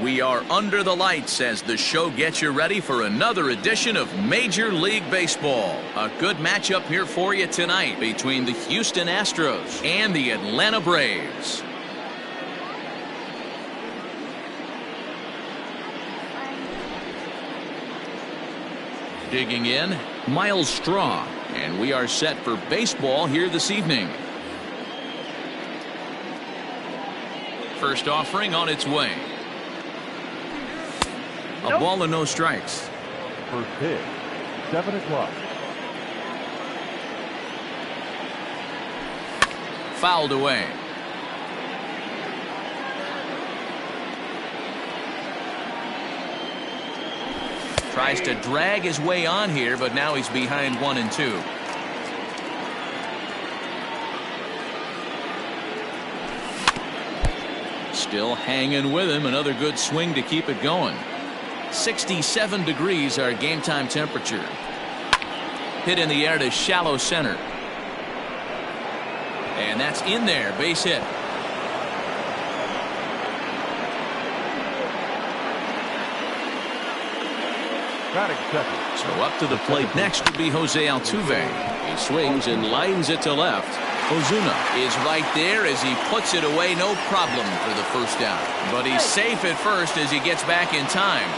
We are under the lights as the show gets you ready for another edition of Major League Baseball. A good matchup here for you tonight between the Houston Astros and the Atlanta Braves. Digging in, Miles Straw, and we are set for baseball here this evening. First offering on its way. A ball and no strikes. First pitch, 7 o'clock. Fouled away. Tries to drag his way on here, but now he's behind 1-2. Still hanging with him. Another good swing to keep it going. 67 degrees our game time temperature. Hit in the air to shallow center. And that's in there. Base hit. So up to the plate next would be Jose Altuve. He swings and lines it to left. Ozuna is right there as he puts it away. No problem for the first out. But he's safe at first as he gets back in time.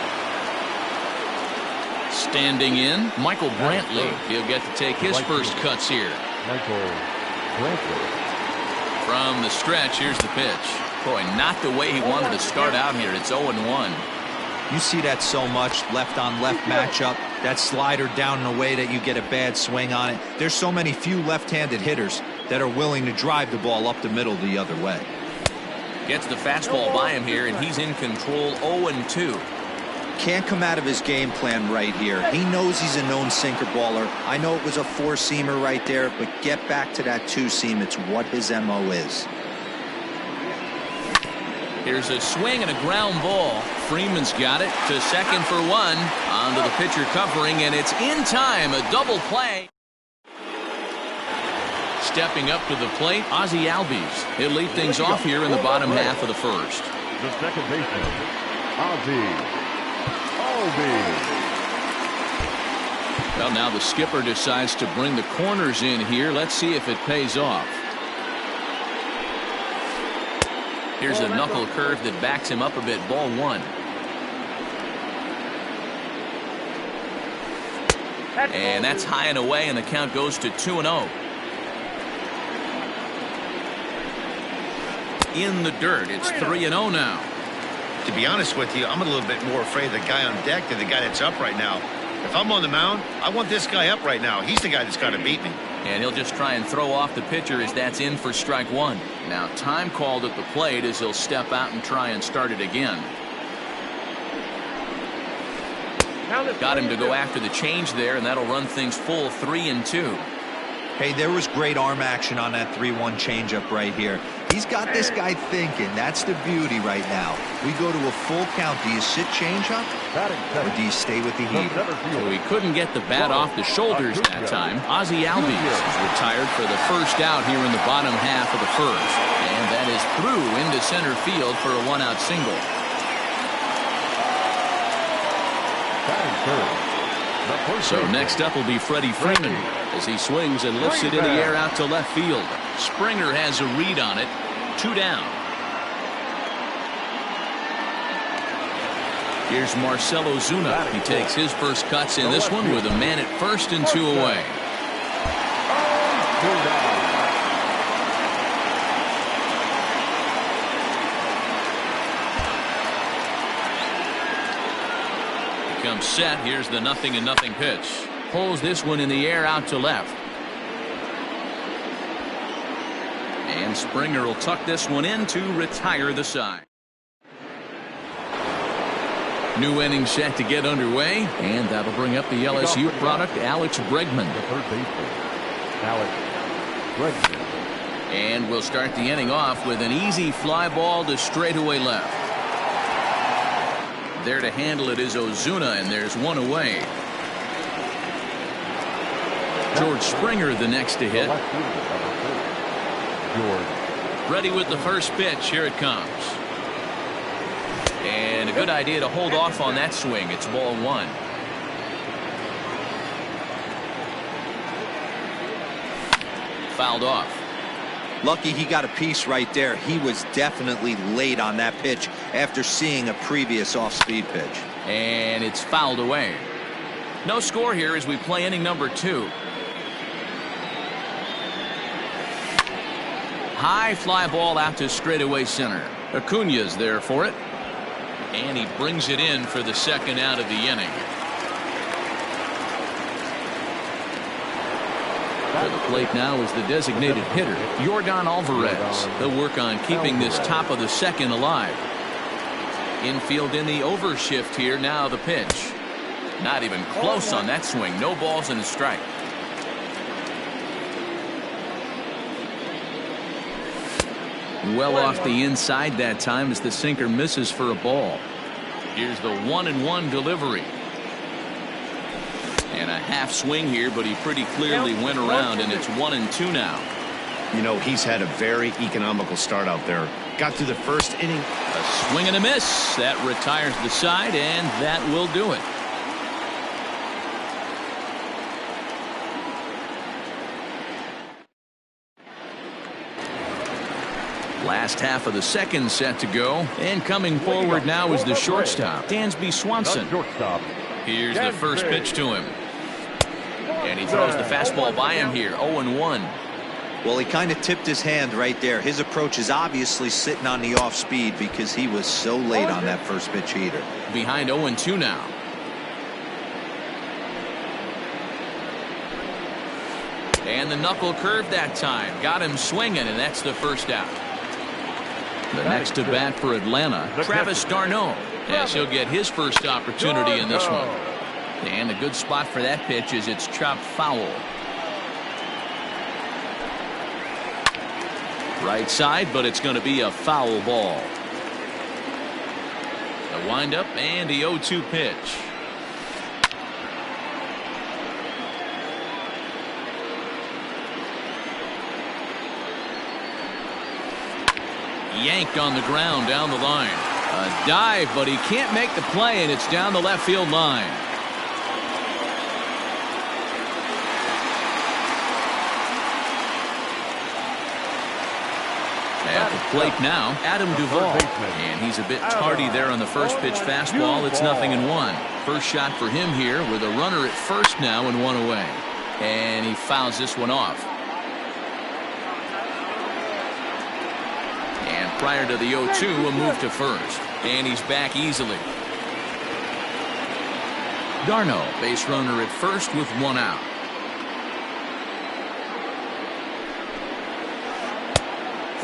Standing in, Michael Brantley. He'll get to take his first cuts here. Michael Brantley. From the stretch, here's the pitch. Boy, not the way he wanted to start out here. It's 0-1. You see that so much, left on left matchup. That slider down in a way that you get a bad swing on it. There's so many few left-handed hitters that are willing to drive the ball up the middle the other way. Gets the fastball by him here, and he's in control. 0-2. Can't come out of his game plan right here. He knows he's a known sinker baller. I know it was a four-seamer right there, but get back to that two-seam. It's what his MO is. Here's a swing and a ground ball. Freeman's got it to second for one. Onto the pitcher covering, and it's in time. A double play. Stepping up to the plate, Ozzie Albies. He'll lead things off here in the bottom half of the first. The second baseman, Ozzie Albies. Well, now the skipper decides to bring the corners in here. Let's see if it pays off. Here's a knuckle curve that backs him up a bit. Ball one. And that's high and away, and the count goes to 2-0. In the dirt, it's 3-0 now. To be honest with you, I'm a little bit more afraid of the guy on deck than the guy that's up right now. If I'm on the mound, I want this guy up right now. He's the guy that's got to beat me. And he'll just try and throw off the pitcher as that's in for strike one. Now time called at the plate as he'll step out and try and start it again. Got him to go after the change there, and that'll run things full 3-2. Hey, there was great arm action on that 3-1 changeup right here. He's got this guy thinking. That's the beauty right now. We go to a full count. Do you sit changeup, or do you stay with the heat? So he couldn't get the bat off the shoulders that time. Ozzie Albies is retired for the first out here in the bottom half of the first. And that is through into center field for a one-out single. So next up will be Freddie Freeman as he swings and lifts it in the air out to left field. Springer has a read on it. 2 down. Here's Marcell Ozuna. He takes his first cuts in this one with a man at first and 2 away. Comes set. Here's the 0-0 pitch. Pulls this one in the air out to left. And Springer will tuck this one in to retire the side. New inning set to get underway, and that'll bring up the LSU product, Alex Bregman. The third baseman, Alex Bregman. And we'll start the inning off with an easy fly ball to straightaway left. There to handle it is Ozuna, and there's one away. George Springer the next to hit. Ready with the first pitch. Here it comes. And a good idea to hold off on that swing. It's ball one. Fouled off. Lucky he got a piece right there. He was definitely late on that pitch after seeing a previous off-speed pitch. And it's fouled away. No score here as we play inning number 2. High fly ball out to straightaway center. Acuña's there for it. And he brings it in for the second out of the inning. To the plate now is the designated hitter, Yordan Alvarez. He'll work on keeping this top of the second alive. Infield in the overshift here. Now the pitch. Not even close on that swing. No balls and a strike. Well off the inside that time as the sinker misses for a ball. Here's the 1-1 delivery. And a half swing here, but he pretty clearly went around, and it's 1-2 now. You know, he's had a very economical start out there. Got through the first inning. A swing and a miss. That retires the side, and that will do it. Last half of the second set to go, and coming forward now is the shortstop, Dansby Swanson. Here's the first pitch to him. And he throws the fastball by him here. 0-1. Well, he kind of tipped his hand right there. His approach is obviously sitting on the off speed because he was so late on that first pitch heater. Behind 0-2 now. And the knuckle curve that time. Got him swinging, and that's the first out. The next to bat for Atlanta, Travis d'Arnaud, as he'll get his first opportunity in this one. And a good spot for that pitch is it's chopped foul. Right side, but it's going to be a foul ball. A windup and the 0-2 pitch. Yanked on the ground down the line. A dive, but he can't make the play, and it's down the left field line. At the plate now, Adam Duvall. And he's a bit tardy there on the first pitch fastball. It's 0-1. First shot for him here with a runner at first now and one away. And he fouls this one off. And prior to the 0-2, a move to first. And he's back easily. d'Arnaud, base runner at first with one out.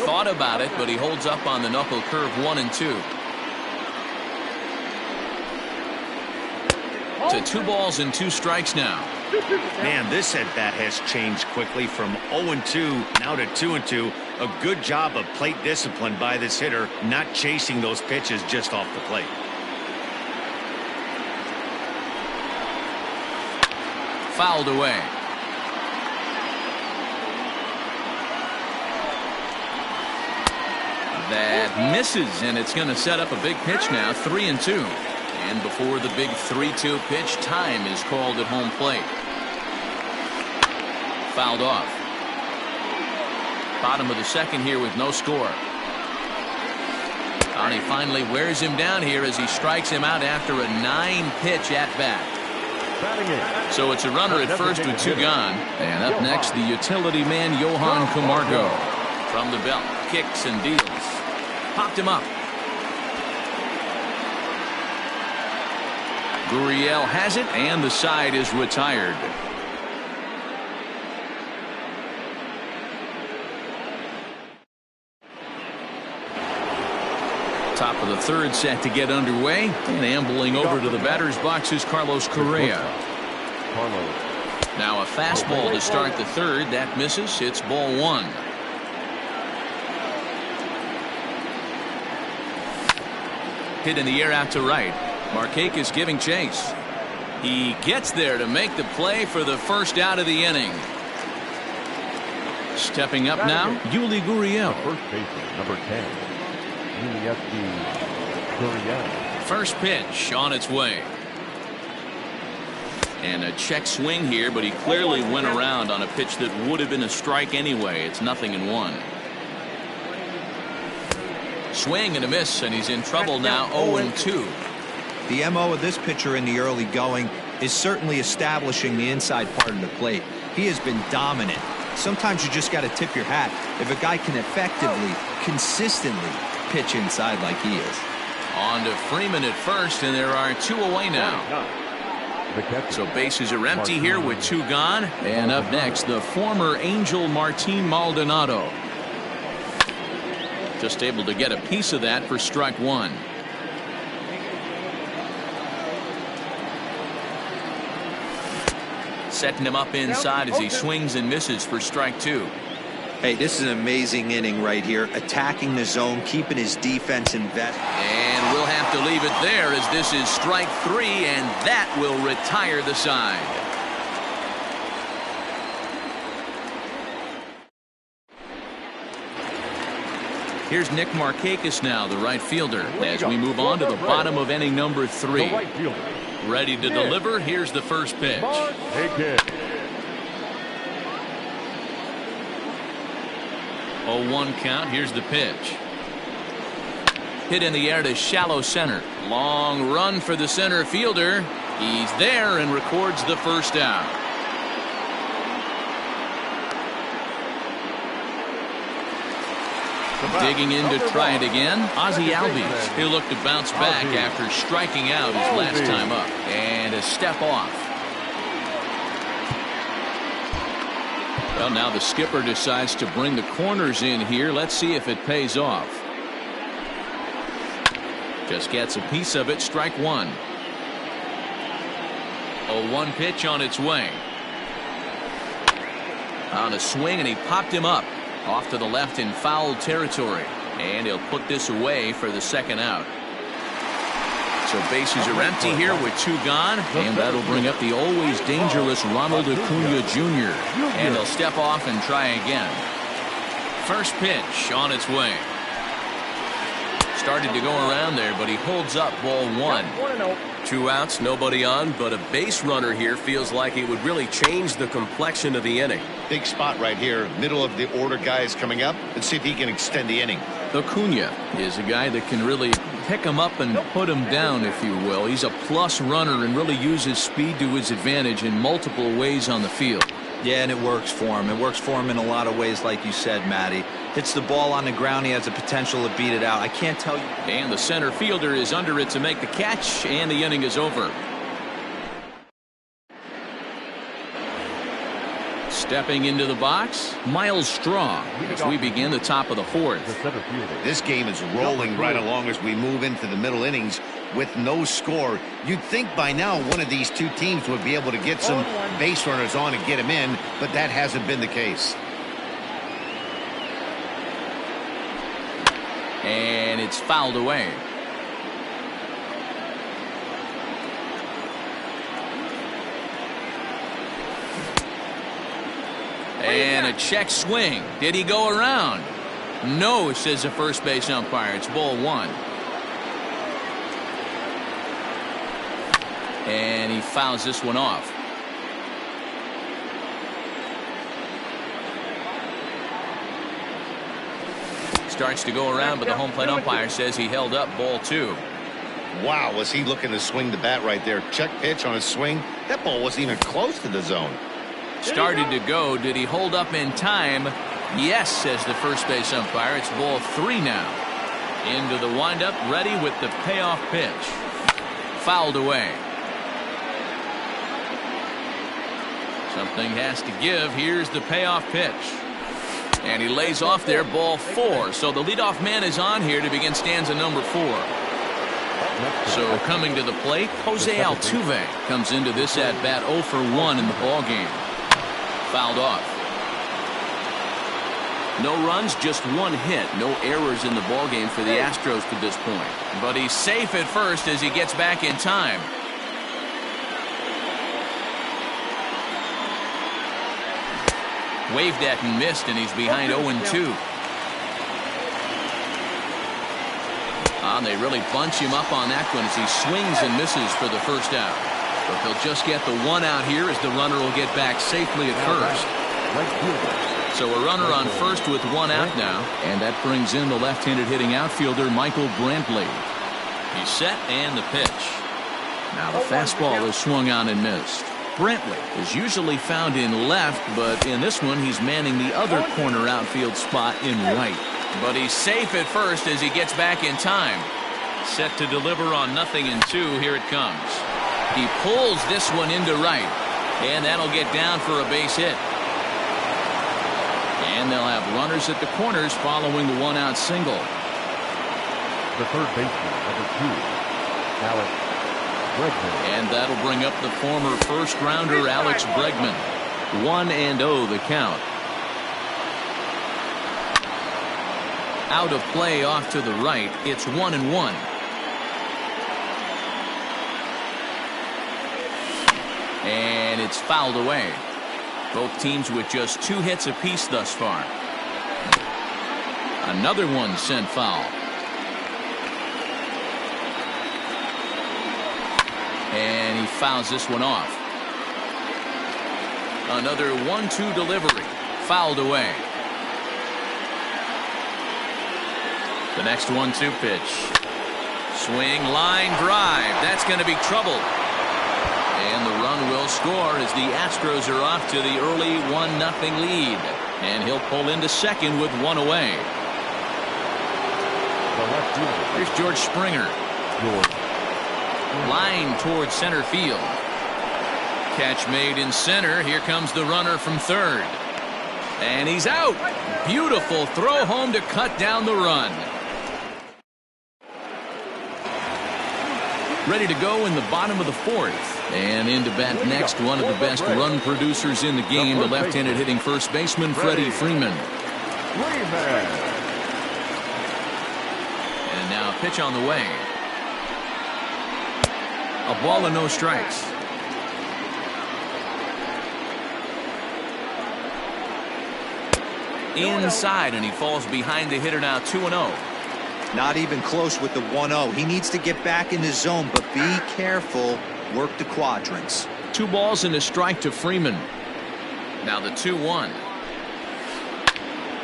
Thought about it, but he holds up on the knuckle curve. 1-2. To 2 balls and 2 strikes now. Man, this at bat has changed quickly from 0-2 now to 2-2. A good job of plate discipline by this hitter, not chasing those pitches just off the plate. Fouled away. That misses, and it's going to set up a big pitch now. 3-2. And before the big 3-2 pitch, time is called at home plate. Fouled off. Bottom of the second here with no score. And he finally wears him down here as he strikes him out after a 9-pitch at bat. So it's a runner at first with 2 gone. And up next, the utility man, Johan Camargo. From the belt, kicks and deals. Popped him up. Gurriel has it, and the side is retired. Top of the third set to get underway, and ambling over to the batter's box is Carlos Correa. Now a fastball to start the third. That misses. It's ball 1. Hit in the air out to right. Markakis giving chase. He gets there to make the play for the first out of the inning. Stepping up now, Yuli Gurriel. First baseman, number 10. First pitch on its way. And a check swing here, but he clearly went around on a pitch that would have been a strike anyway. It's 0-1. Swing and a miss, and he's in trouble now. 0-2. The MO of this pitcher in the early going is certainly establishing the inside part of the plate. He has been dominant. Sometimes you just got to tip your hat if a guy can effectively, consistently pitch inside like he is. On to Freeman at first, and there are 2 away now. So bases are empty here with 2 gone. And up next, the former Angel Martin Maldonado. Just able to get a piece of that for strike 1. Setting him up inside as he swings and misses for strike 2. Hey, this is an amazing inning right here. Attacking the zone, keeping his defense invested. And we'll have to leave it there as this is strike 3, and that will retire the side. Here's Nick Markakis now, the right fielder, as we move on to the bottom of inning number 3. Ready to deliver. Here's the first pitch. 0-1 count. Here's the pitch. Hit in the air to shallow center. Long run for the center fielder. He's there and records the first out. Digging in to try it again, Ozzie Albies. He'll look to bounce back after striking out his last time up. And a step off. Well, now the skipper decides to bring the corners in here. Let's see if it pays off. Just gets a piece of it. Strike 1. 0-1 pitch on its way. On a swing, and he popped him up. Off to the left in foul territory. And he'll put this away for the second out. So bases are empty here with 2 gone. And that'll bring up the always dangerous Ronald Acuna Jr. And he'll step off and try again. First pitch on its way. Started to go around there, but he holds up. Ball 1. 2 outs, nobody on, but a base runner here feels like it would really change the complexion of the inning. Big spot right here. Middle of the order guy is coming up. Let's see if he can extend the inning. Acuna is a guy that can really pick him up and put him down, if you will. He's a plus runner and really uses speed to his advantage in multiple ways on the field. Yeah, and it works for him. It works for him in a lot of ways, like you said, Matty. Hits the ball on the ground. He has the potential to beat it out. I can't tell you. And the center fielder is under it to make the catch, and the inning is over. Stepping into the box, Miles Straw, as we begin the top of the 4th. This game is rolling right along as we move into the middle innings with no score. You'd think by now one of these 2 teams would be able to get some base runners on and get them in, but that hasn't been the case. And it's fouled away. And a check swing. Did he go around? No, says the first base umpire. It's ball 1. And he fouls this one off. Starts to go around, but the home plate umpire says he held up. Ball 2. Wow, was he looking to swing the bat right there? Check pitch on a swing. That ball wasn't even close to the zone. Started to go. Did he hold up in time? Yes, says the first base umpire. It's ball 3 now. Into the windup, ready with the payoff pitch. Fouled away. Something has to give. Here's the payoff pitch. And he lays off there. Ball 4. So the leadoff man is on here to begin stanza number 4. So coming to the plate, Jose Altuve comes into this at bat 0 for 1 in the ball game. Fouled off. No runs, just 1 hit. No errors in the ball game for the Astros to this point. But he's safe at first as he gets back in time. Waved at and missed, and he's behind 0-2. And they really bunch him up on that one as he swings and misses for the first out. But they'll just get the one out here as the runner will get back safely at first. So a runner on first with one out now. And that brings in the left-handed hitting outfielder Michael Brantley. He's set and the pitch. Now the fastball is swung on and missed. Brantley is usually found in left, but in this one he's manning the other corner outfield spot in right. But he's safe at first as he gets back in time. Set to deliver on 0-2. Here it comes. He pulls this one into right, and that'll get down for a base hit. And they'll have runners at the corners following the one-out single. The third baseman, number 2, Alex Bregman. And that'll bring up the former first-rounder Alex Bregman. 1-0 the count. Out of play off to the right. It's 1-1. And it's fouled away. Both teams with just 2 hits apiece thus far. Another one sent foul. And he fouls this one off. Another 1-2 delivery. Fouled away. The next 1-2 pitch. Swing, line, drive. That's going to be trouble. And the run will score as the Astros are off to the early 1-0 lead. And he'll pull into second with one away. Here's George Springer. Line towards center field. Catch made in center. Here comes the runner from third. And he's out. Beautiful throw home to cut down the run. Ready to go in the bottom of the fourth. And in to bat next, one of the best run producers in the game, the left-handed hitting first baseman, Freddie Freeman. And now a pitch on the way. A ball and no strikes. Inside, and he falls behind the hitter now 2-0. Not even close with the 1-0. He needs to get back in the zone, but be careful. Work the quadrants. 2 balls and a strike to Freeman. Now the 2-1.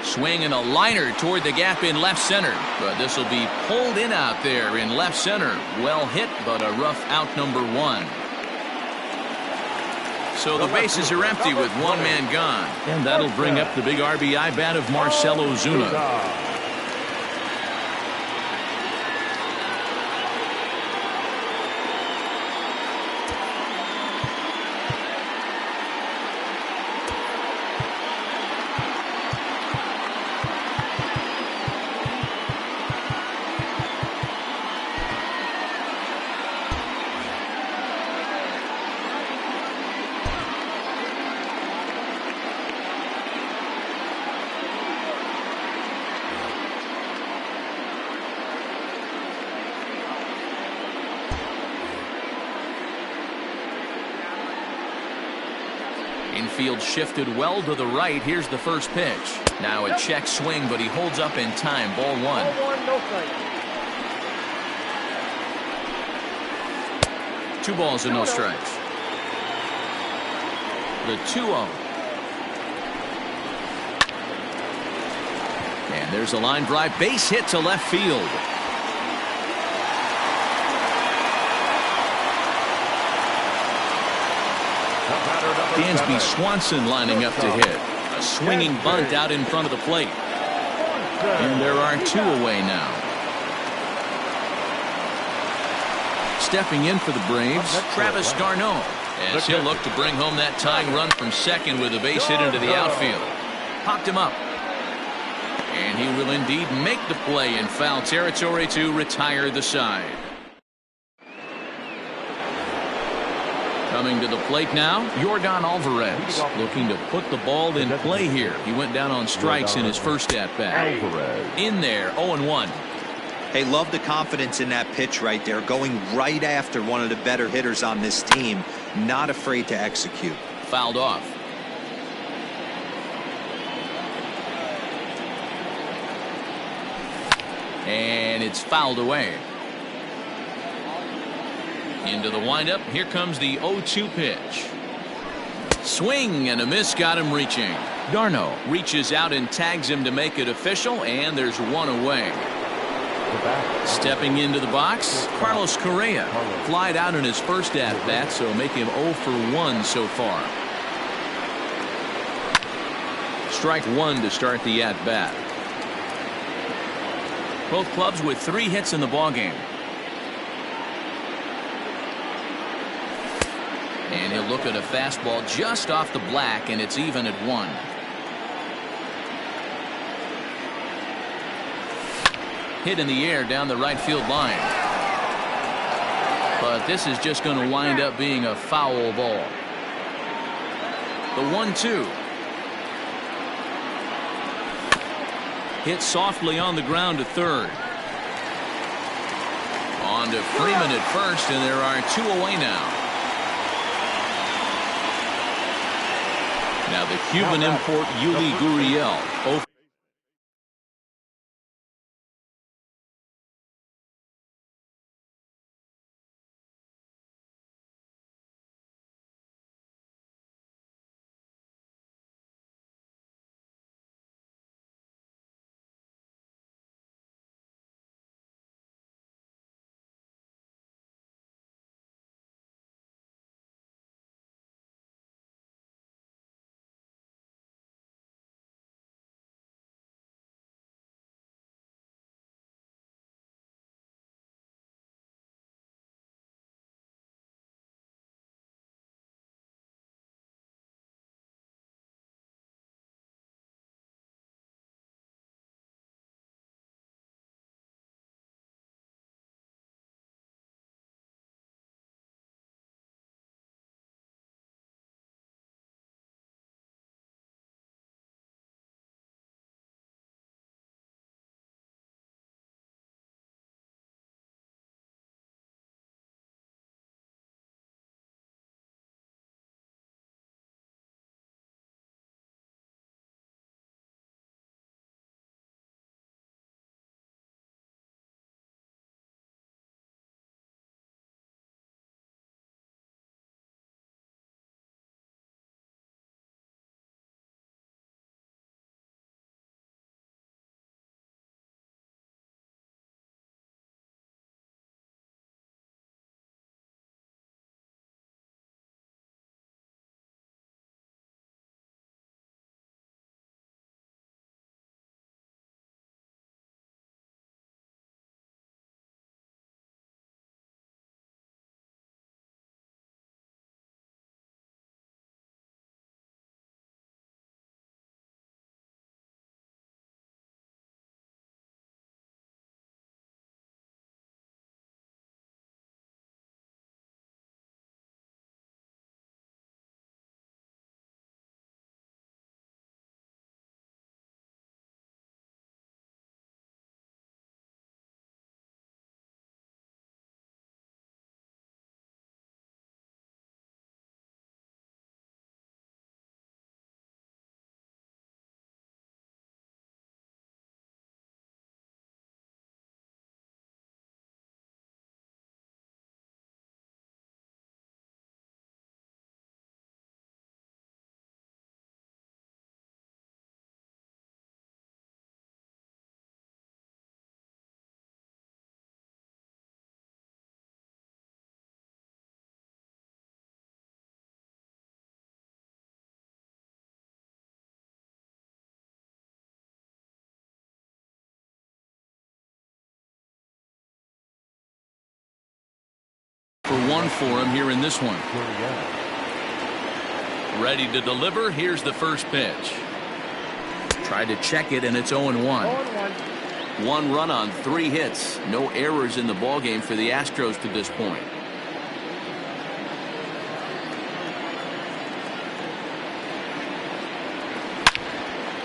Swing and a liner toward the gap in left center. But this will be pulled in out there in left center. Well hit, but a rough out number 1. So the bases are empty with one man gone. And that'll bring up the big RBI bat of Marcell Ozuna. Infield shifted well to the right. Here's the first pitch. Now a check swing, but he holds up in time. Ball 1. Two balls and no strikes. The 2-0. And there's a line drive. Base hit to left field. Dansby Swanson lining up to hit. A swinging bunt out in front of the plate. And there are 2 away now. Stepping in for the Braves, Travis d'Arnaud, as he'll look to bring home that tying run from second with a base hit into the outfield. Popped him up. And he will indeed make the play in foul territory to retire the side. Coming to the plate now, Yordan Alvarez, looking to put the ball in play here. He went down on strikes in his first at-bat. In there, 0-1. Hey, love the confidence in that pitch right there, going right after one of the better hitters on this team. Not afraid to execute. Fouled off. And and it's fouled away. Into the windup. Here comes the 0-2 pitch. Swing and a miss, got him reaching. Darno reaches out and tags him to make it official, and there's one away. Stepping into the box, Carlos Correa flied out in his first at-bat, so make him 0 for 1 so far. Strike one to start the at-bat. Both clubs with 3 hits in the ballgame. And he'll look at a fastball just off the black, and it's even at 1. Hit in the air down the right field line. But this is just going to wind up being a foul ball. The 1-2. Hit softly on the ground to third. On to Freeman at first, and there are 2 away now. Now the Cuban import Yuli Gurriel. For 1 for him here in this one. Ready to deliver. Here's the first pitch. Tried to check it, and it's 0-1. 1 run on 3 hits. No errors in the ballgame for the Astros to this point.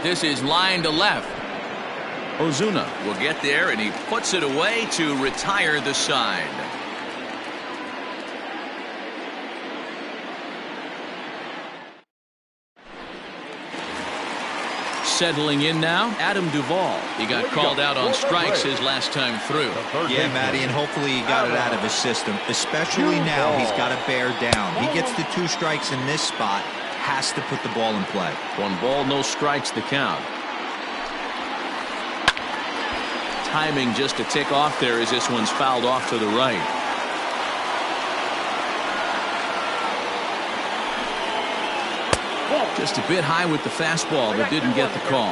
This is line to left. Ozuna will get there, and he puts it away to retire the side. Settling in now, Adam Duvall. He got called out on strikes his last time through. Yeah, Matty, and hopefully he got it out of his system. Especially now, he's got to bear down. He gets the 2 strikes in this spot, has to put the ball in play. 1 ball, no strikes the count. Timing just to tick off there as this one's fouled off to the right. Just a bit high with the fastball, but didn't get the call.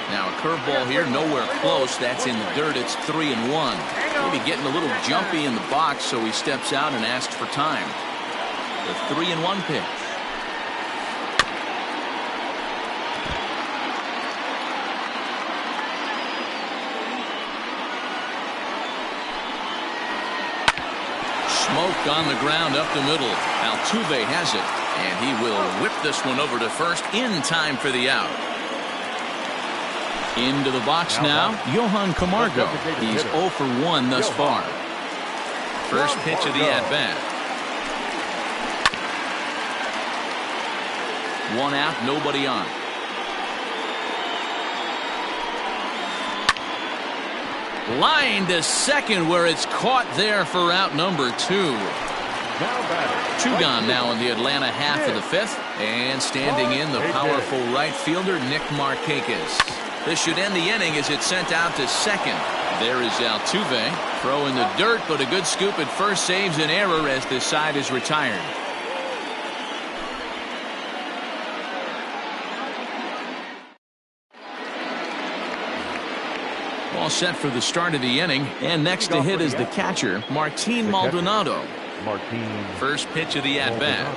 Now a curveball here, nowhere close. That's in the dirt. It's 3-1. Maybe getting a little jumpy in the box, so he steps out and asks for time. The 3-1 pitch. Smoke on the ground up the middle. Altuve has it, and he will whip this one over to first in time for the out. Into the box now, Johan Camargo. He's 0 for 1 thus far. First pitch of the at-bat. 1 out, nobody on. Line to second, where it's caught there for out number 2. 2 gone now in the Atlanta half of the 5th. And standing in, the powerful right fielder, Nick Markakis. This should end the inning as it's sent out to second. There is Altuve. Throw in the dirt, but a good scoop at first saves an error as this side is retired. All set for the start of the inning, and next to hit is the catcher, Martin Maldonado. First pitch of the at-bat.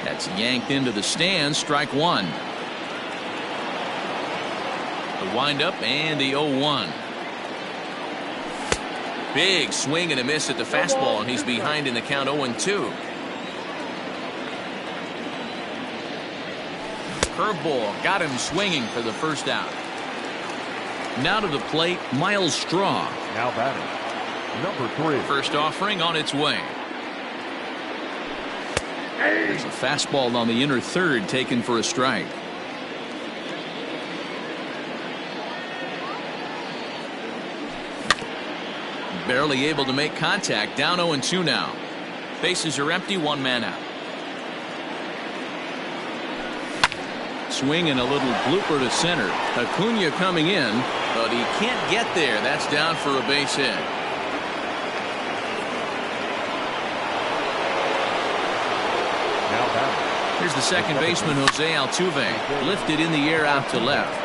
That's yanked into the stands, strike 1. The windup and the 0-1. Big swing and a miss at the fastball, and he's behind in the count 0-2. Curveball got him swinging for the first out. Now to the plate, Miles Straw. Now batting, number 3. First offering on its way. There's a fastball on the inner third taken for a strike. Barely able to make contact. Down 0-2 now. Bases are empty, 1 man out. Swing and a little blooper to center. Acuna coming in, but he can't get there. That's down for a base hit. Here's the second baseman, Jose Altuve. Lifted in the air out to left.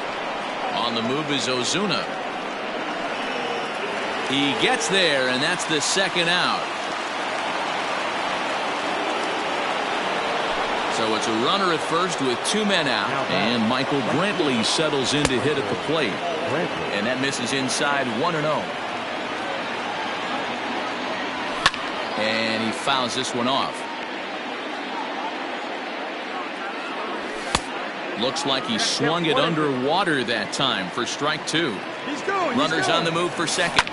On the move is Ozuna. He gets there, and that's the second out. So it's a runner at first with 2 men out, and Michael Brantley settles in to hit at the plate. And that misses inside, 1-0. And he fouls this one off. Looks like he swung it underwater that time for strike 2. Runners on the move for second.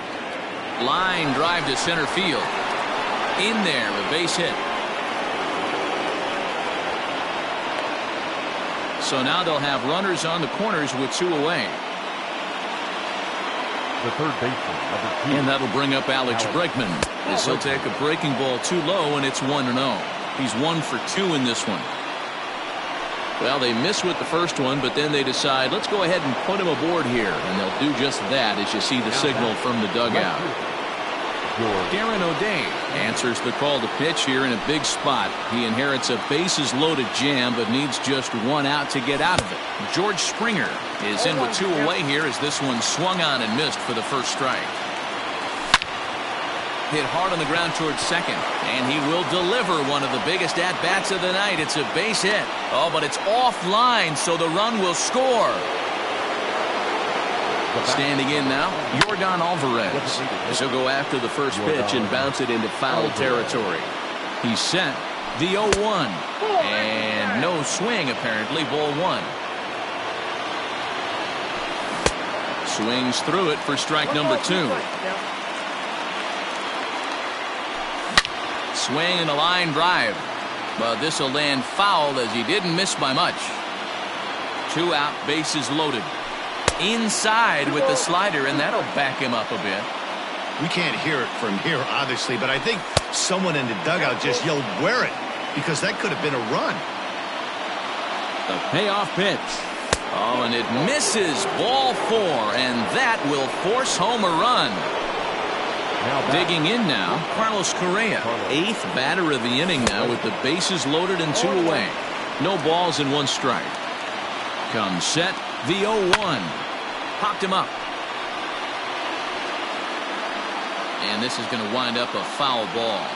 Line drive to center field. In there, a base hit. So now they'll have runners on the corners with 2 away. The third baseman, number 2. And that'll bring up Alex Bregman as he'll take a breaking ball too low, and it's 1-0. He's 1 for 2 in this one. Well, they miss with the first one, but then they decide, let's go ahead and put him aboard here. And they'll do just that as you see the signal from the dugout. Darren O'Day answers the call to pitch here in a big spot. He inherits a bases-loaded jam, but needs just 1 out to get out of it. George Springer is in with 2 away here as this one swung on and missed for the first strike. Hit hard on the ground towards second, and he will deliver one of the biggest at-bats of the night. It's a base hit. Oh, but it's offline, so the run will score. Standing in now, Yordan Alvarez. He'll go after the first pitch and bounce it into foul territory. He's set. The 0-1. And no swing, apparently. Ball 1. Swings through it for strike number 2. swing and a line drive. But this will land foul as he didn't miss by much. 2 out, bases loaded. Inside with the slider, and that'll back him up a bit. We can't hear it from here, obviously, but I think someone in the dugout just yelled, "Wear it," because that could have been a run. The payoff pitch. Oh, and it misses. Ball 4, and that will force home a run. Digging in now, Carlos Correa, 8th batter of the inning now with the bases loaded and 2 away. No balls and 1 strike. Comes set, the 0-1. Popped him up. And this is going to wind up a foul ball.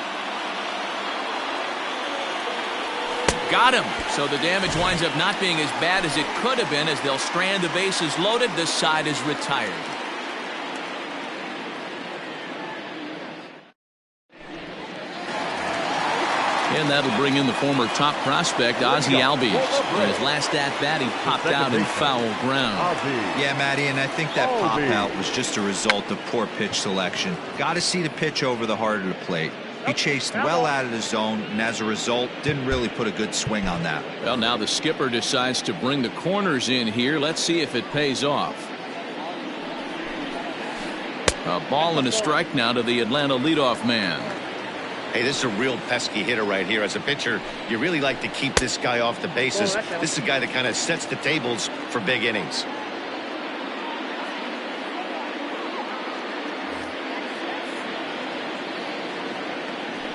Got him. So the damage winds up not being as bad as it could have been as they'll strand the bases loaded. The side is retired. And that'll bring in the former top prospect, Ozzie Albies. In his last at-bat, he popped out in foul ground. Yeah, Matty, and I think that pop-out was just a result of poor pitch selection. Got to see the pitch over the heart of the plate. He chased well out of the zone, and as a result, didn't really put a good swing on that. Well, now the skipper decides to bring the corners in here. Let's see if it pays off. A ball and a strike now to the Atlanta leadoff man. Hey, this is a real pesky hitter right here. As a pitcher, you really like to keep this guy off the bases. This is a guy that kind of sets the tables for big innings.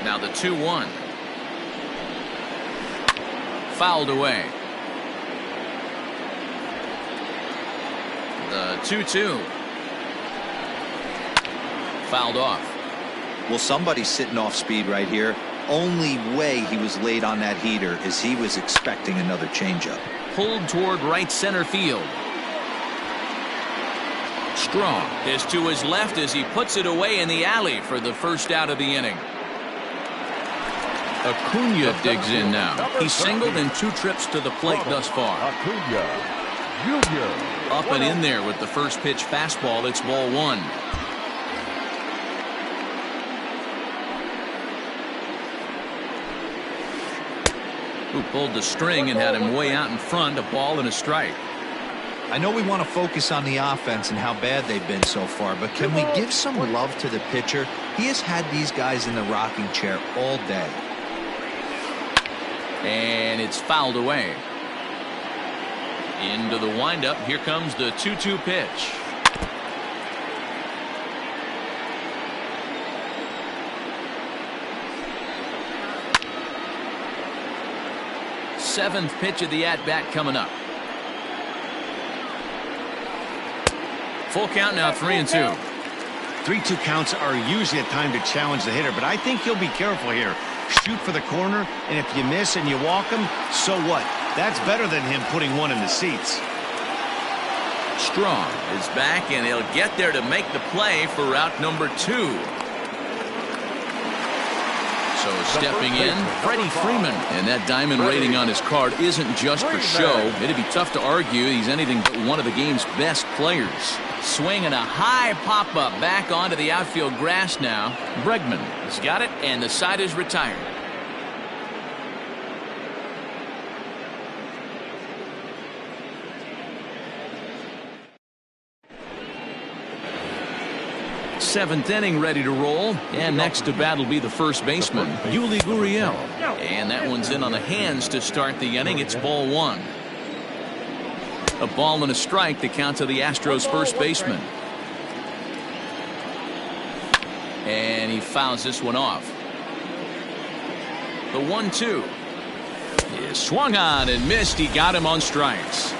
Now the 2-1. Fouled away. The 2-2. Fouled off. Well, somebody's sitting off speed right here. Only way he was late on that heater is he was expecting another changeup. Pulled toward right center field. Strong is to his left as he puts it away in the alley for the first out of the inning. Acuna digs in now. He's singled in 2 trips to the plate thus far. Up and in there with the first pitch fastball. It's ball 1. Who pulled the string and had him way out in front. A ball and a strike. I know we want to focus on the offense and how bad they've been so far, but can we give some love to the pitcher? He has had these guys in the rocking chair all day. And it's fouled away. Into the windup. Here comes the 2-2 pitch. Seventh pitch of the at-bat coming up. Full count now, 3-2. 3-2 counts are usually a time to challenge the hitter, but I think he'll be careful here. Shoot for the corner, and if you miss and you walk him, so what? That's better than him putting one in the seats. Strong is back, and he'll get there to make the play for route number 2. So stepping in, Freddie Freeman. And that diamond rating on his card isn't just for show. It'd be tough to argue he's anything but one of the game's best players. Swinging a high pop-up back onto the outfield grass now. Bregman has got it, and the side is retired. Seventh inning ready to roll, and next to bat will be the first baseman, Yuli Gurriel. And that one's in on the hands to start the inning. It's ball 1. A ball and a strike to count to the Astros first baseman. And he fouls this one off. The 1-2 is swung on and missed. He got him on strikes.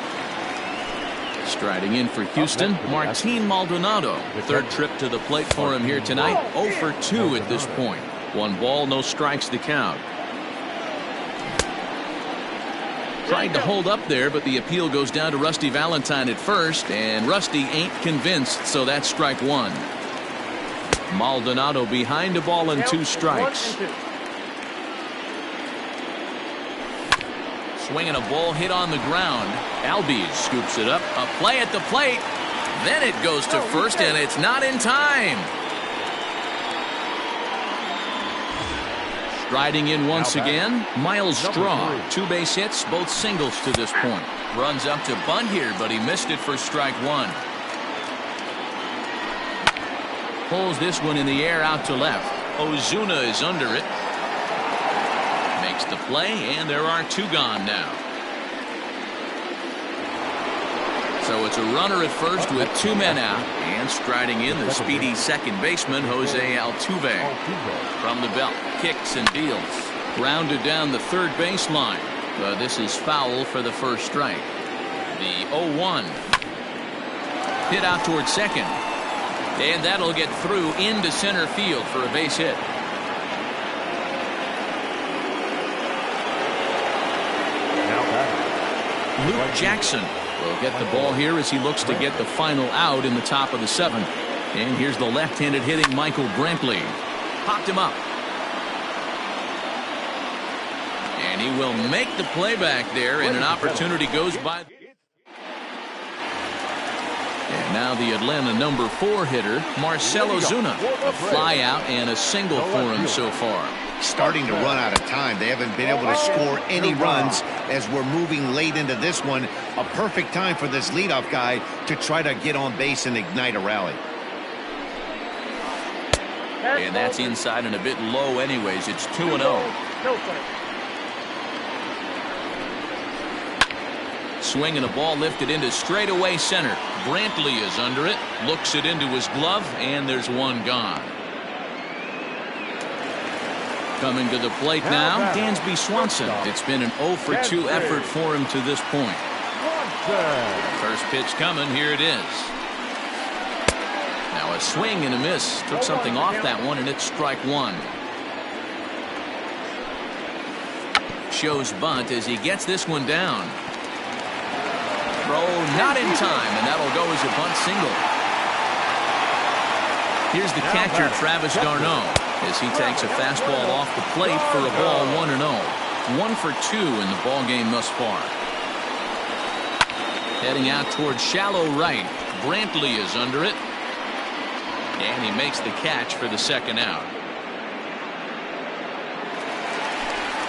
Striding in for Houston, Martin Maldonado. Third trip to the plate for him here tonight. 0 for 2 at this point. 1 ball, no strikes to count. Tried to hold up there, but the appeal goes down to Rusty Valentine at first, and Rusty ain't convinced, so that's strike 1. Maldonado behind a ball and 2 strikes. Swinging a ball hit on the ground. Albies scoops it up. A play at the plate. Then it goes to first, and it's not in time. Striding in once again, Miles Straw. 2 base hits, both singles to this point. Runs up to bunt here, but he missed it for strike 1. Pulls this one in the air out to left. Ozuna is under it. Makes the play, and there are 2 gone now. So it's a runner at first with 2 men out, and striding in the speedy second baseman Jose Altuve. From the belt, kicks and deals. Grounded down the third baseline, but this is foul for the first strike. The 0-1. Hit out towards second, and that'll get through into center field for a base hit. Luke Jackson will get the ball here as he looks to get the final out in the top of the 7th. And here's the left-handed hitting Michael Brantley. Popped him up. And he will make the play back there, and an opportunity goes by. And now the Atlanta number 4 hitter, Marcell Ozuna. A fly out and a single for him so far. Starting to run out of time. They haven't been able to score any runs as we're moving late into this one. A perfect time for this leadoff guy to try to get on base and ignite a rally. And that's inside and a bit low anyways. It's 2-0. Swing and a ball lifted into straightaway center. Brantley is under it. Looks it into his glove, and there's 1 gone. Coming to the plate now, Dansby Swanson. It's been an 0-for-2 effort for him to this point. First pitch coming, here it is. Now a swing and a miss. Took something off that one, and it's strike 1. Shows bunt as he gets this one down. Throw not in time, and that'll go as a bunt single. Here's the catcher, Travis d'Arnaud, as he takes a fastball off the plate for a ball 1-0. 1 for 2 in the ball game thus far. Heading out towards shallow right. Brantley is under it. And he makes the catch for the second out.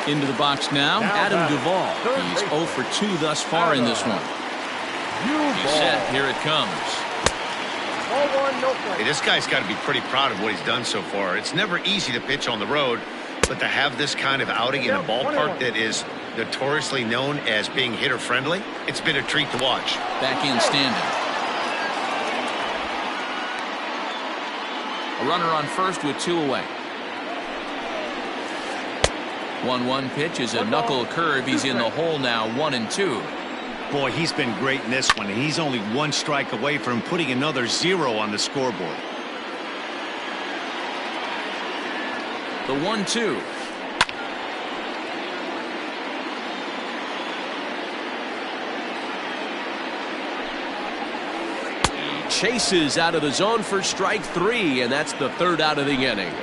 Into the box now, Adam Duvall. He's 0 for 2 thus far in this one. He's set. Here it comes. Hey, this guy's got to be pretty proud of what he's done so far. It's never easy to pitch on the road, but to have this kind of outing in a ballpark that is notoriously known as being hitter-friendly, it's been a treat to watch. Back in standing. A runner on first with 2 away. 1-1 pitch is a knuckle curve. He's in the hole now, 1-2. Boy, he's been great in this one, and he's only 1 strike away from putting another 0 on the scoreboard. The 1-2. He chases out of the zone for strike 3, and that's the 3rd out of the inning.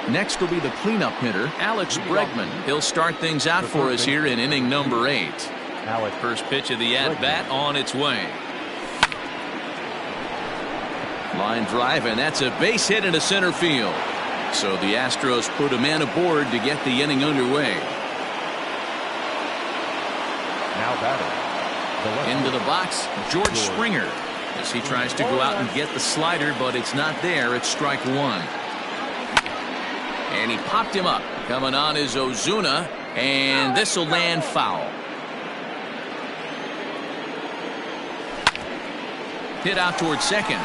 Next will be the cleanup hitter, Alex Bregman. He'll start things out for us here in inning number 8. First pitch of the at-bat on its way. Line drive, and that's a base hit into center field. So the Astros put a man aboard to get the inning underway. Now batting. Into the box, George Springer, as he tries to go out and get the slider, but it's not there. It's strike 1. And he popped him up. Coming on is Ozuna, and this will land foul. Hit out towards second.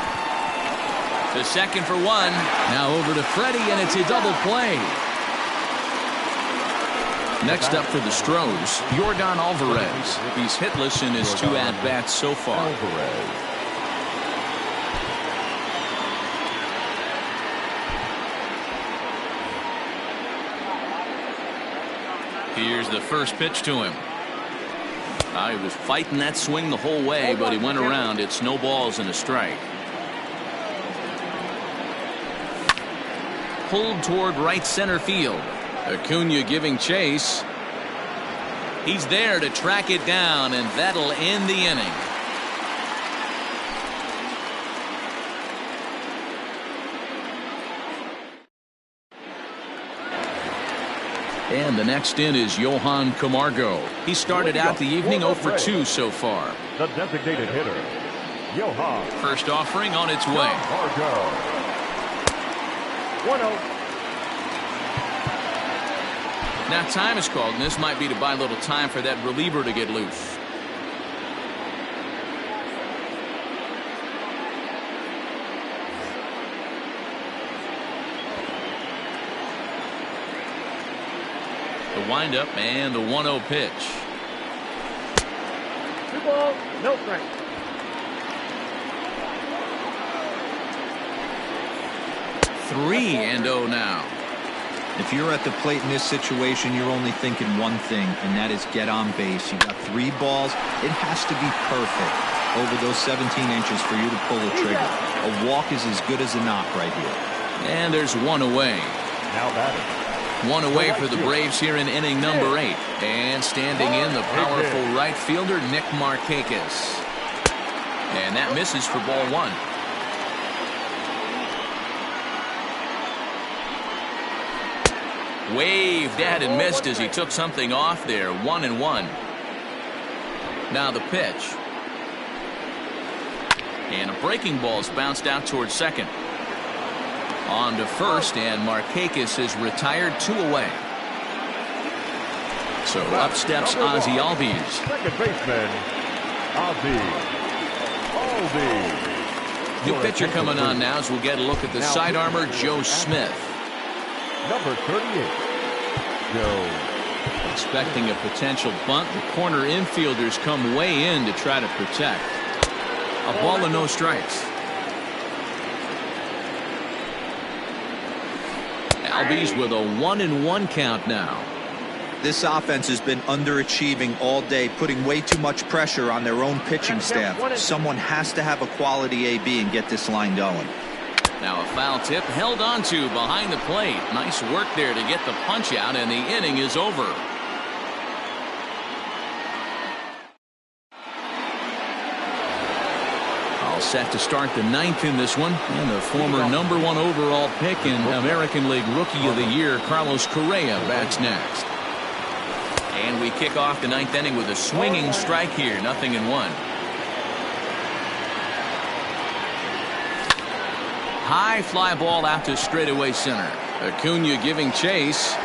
To second for 1. Now over to Freddie, and it's a double play. Next up for the Stros, Yordan Alvarez. He's hitless in his 2 at-bats so far. Here's the first pitch to him. He was fighting that swing the whole way, but he went around. It's no balls and a strike. Pulled toward right center field. Acuna giving chase. He's there to track it down, and that'll end the inning. And the next in is Johan Camargo. He started out the evening 0 for 2 so far. The designated hitter, Johan. First offering on its way. Camargo. 1-0. Now time is called, and this might be to buy a little time for that reliever to get loose. The windup and the 1-0 pitch. 2 balls, no strikes. Three and 0 now. If you're at the plate in this situation, you're only thinking one thing, and that is get on base. You got 3 balls. It has to be perfect over those 17 inches for you to pull a trigger. A walk is as good as a knock right here. And there's 1 away. Now batting. 1 away for the Braves here in inning number 8. And standing in, the powerful right fielder, Nick Markakis. And that misses for ball 1. Waved at and missed as he took something off there. 1-1. Now the pitch. And a breaking ball's bounced out towards second. On to first, and Markakis is retired 2 away. So up steps Ozzie Albies. Second baseman, Ozzie Albies. New pitcher coming on now as we'll get a look at the side armor, Joe Smith. Number 38, Joe. Expecting a potential bunt. The corner infielders come way in to try to protect. A ball and no strikes. Albies with a 1-1 count now. This offense has been underachieving all day, putting way too much pressure on their own pitching staff. Someone has to have a quality AB and get this line going. Now a foul tip held onto behind the plate. Nice work there to get the punch out, and the inning is over. All set to start the 9th in this one. And the former #1 overall pick and American League Rookie of the Year, Carlos Correa, bats next. And we kick off the 9th inning with a swinging strike here. 0-1. High fly ball out to straightaway center. Acuna giving chase.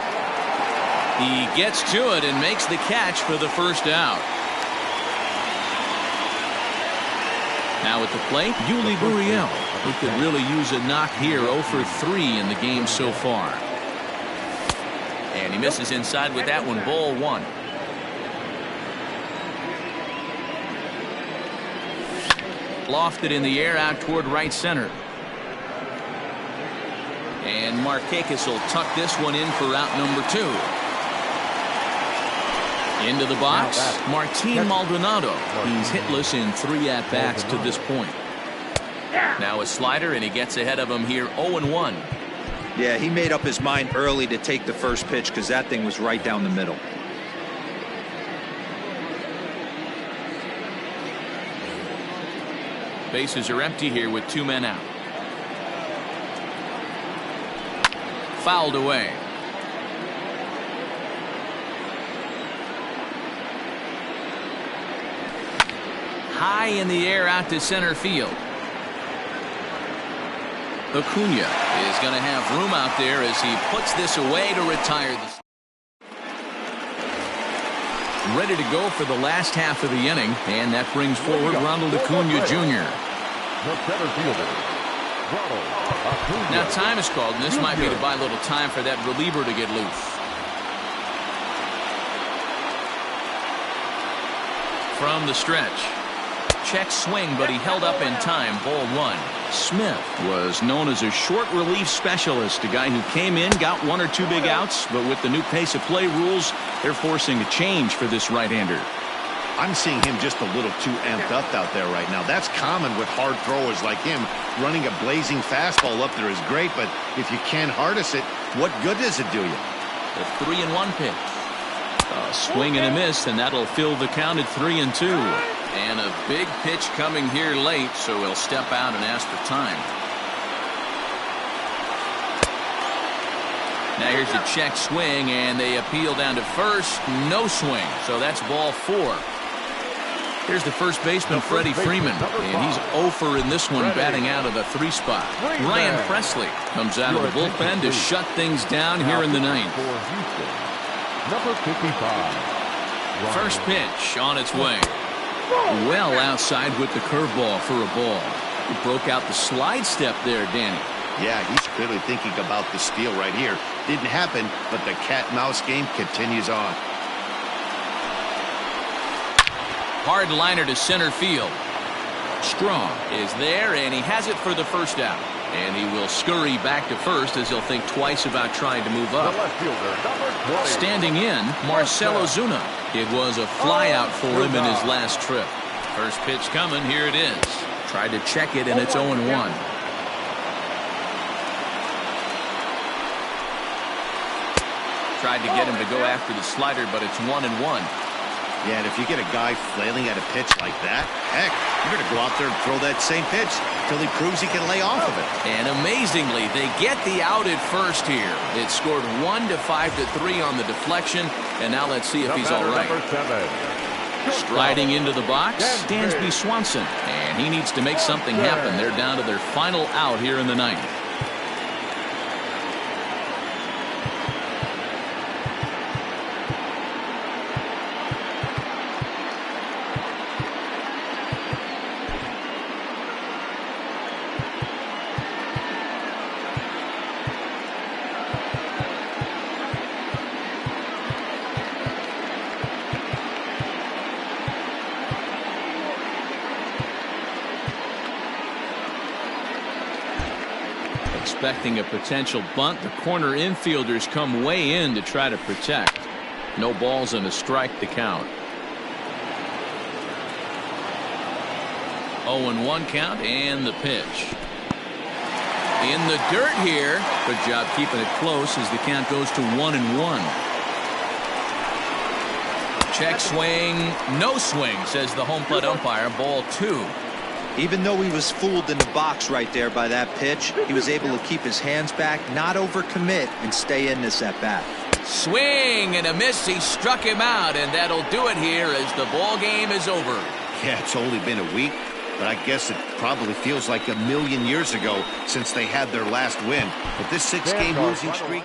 He gets to it and makes the catch for the first out. Now at the plate, Yuli Gurriel. He could really use a knock here. 0 for 3 in the game so far. And he misses inside with that one. Ball 1. Lofted in the air out toward right center. And Markakis will tuck this one in for out number 2. Into the box, Martin Maldonado. He's hitless in 3 at-bats to this point. Now a slider, and he gets ahead of him here. 0-1. Yeah, he made up his mind early to take the first pitch because that thing was right down the middle. Bases are empty here with 2 men out. Fouled away. High in the air out to center field. Acuna is going to have room out there as he puts this away to retire this. Ready to go for the last half of the inning, and that brings forward Ronald Acuna Jr. The center fielder, Ronald Acuna. Now time is called, and this might be to buy a little time for that reliever to get loose. From the stretch. Check swing, but he held up in time. Ball 1. Smith was known as a short relief specialist, a guy who came in, got 1 or 2 big outs, but with the new pace of play rules, they're forcing a change for this right-hander. I'm seeing him just a little too amped up out there right now. That's common with hard throwers like him. Running a blazing fastball up there is great, but if you can't harness it, what good does it do you? The 3-1 pitch. A swing and a miss, and that'll fill the count at 3-2. And a big pitch coming here late, so he'll step out and ask for time. Now here's a check swing, and they appeal down to first. No swing, so that's ball 4. Here's the first baseman, Freddie Freeman, and he's 0 in this one, batting out of the 3 spot. Ryan Presley comes out of the bullpen to shut things down here in the 9th. Number 55. First pitch on its way. Well outside with the curveball for a ball. He broke out the slide step there, Danny. Yeah, he's clearly thinking about the steal right here. Didn't happen, but the cat-mouse game continues on. Hard liner to center field. Strong is there, and he has it for the first out. And he will scurry back to first as he'll think twice about trying to move up. Standing in, Marcell Ozuna. It was a flyout for him in his last trip. First pitch coming, here it is. Tried to check it, and it's 0-1. Tried to get him to go after the slider, but it's 1-1. Yeah, and if you get a guy flailing at a pitch like that, heck, you're going to go out there and throw that same pitch until he proves he can lay off of it. And amazingly, they get the out at first here. It scored 1 to 5 to 3 on the deflection, and now let's see if he's all right. Striding into the box, Dansby Swanson, and he needs to make something happen. They're down to their final out here in the 9th. Expecting a potential bunt, the corner infielders come way in to try to protect. No balls and a strike to count. 0-1 count, and the pitch. In the dirt here. Good job keeping it close as the count goes to 1-1. Check swing, no swing, says the home plate umpire. Ball 2. Even though he was fooled in the box right there by that pitch, he was able to keep his hands back, not overcommit, and stay in this at-bat. Swing and a miss. He struck him out, and that'll do it here as the ball game is over. Yeah, it's only been a week, but I guess it probably feels like a million years ago since they had their last win. But this 6-game losing streak...